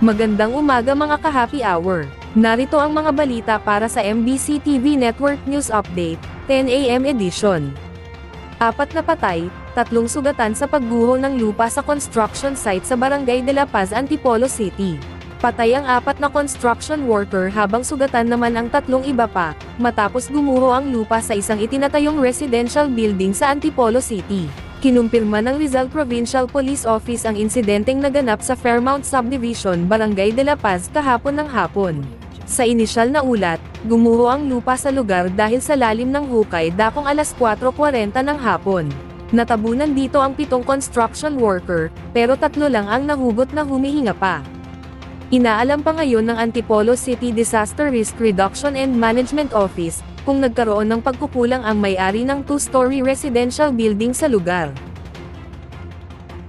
Magandang umaga mga ka-happy hour. Narito ang mga balita para sa MBC TV Network News Update, 10 AM edition. 4 na patay, 3 sugatan sa pagguho ng lupa sa construction site sa Barangay de la Paz, Antipolo City. Patay ang 4 na construction worker habang sugatan naman ang 3 iba pa, matapos gumuho ang lupa sa isang itinatayong residential building sa Antipolo City. Kinumpirma ng Rizal Provincial Police Office ang insidenteng naganap sa Fairmount Subdivision, Barangay de la Paz kahapon ng hapon. Sa inisyal na ulat, gumuho ang lupa sa lugar dahil sa lalim ng hukay dakong alas 4:40 ng hapon. Natabunan dito ang 7 construction worker, pero 3 lang ang nahugot na humihinga pa. Inaalam pa ngayon ng Antipolo City Disaster Risk Reduction and Management Office kung nagkaroon ng pagkukulang ang may-ari ng 2-story residential building sa lugar.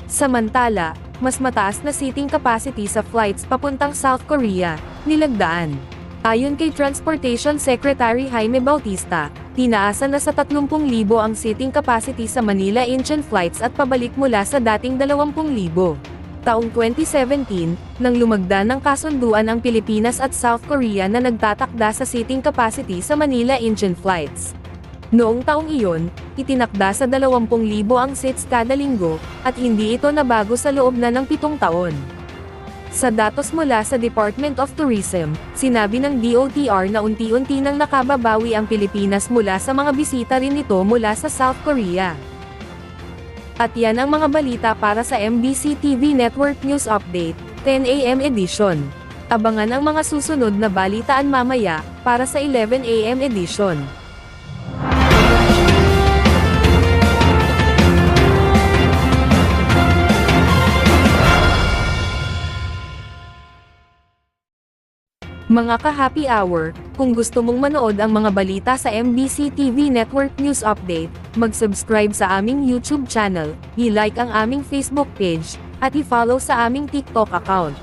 Samantala, mas mataas na seating capacity sa flights papuntang South Korea, nilagdaan. Ayon kay Transportation Secretary Jaime Bautista, tinaasan na sa 30,000 ang seating capacity sa Manila Incheon flights at pabalik mula sa dating 20,000. Taong 2017, nang lumagda ng kasunduan ang Pilipinas at South Korea na nagtatakda sa seating capacity sa Manila Incheon flights. Noong taong iyon, itinakda sa 20,000 ang seats kada linggo, at hindi ito nabago sa loob na ng 7 taon. Sa datos mula sa Department of Tourism, sinabi ng DOTR na unti-unti nang nakababawi ang Pilipinas mula sa mga bisita rin nito mula sa South Korea. At yan ang mga balita para sa MBC TV Network News Update, 10 AM edition. Abangan ang mga susunod na balitaan mamaya, para sa 11 AM edition. Mga ka-happy hour, kung gusto mong manood ang mga balita sa MBC TV Network News Update, mag-subscribe sa aming YouTube channel, i-like ang aming Facebook page, at i-follow sa aming TikTok account.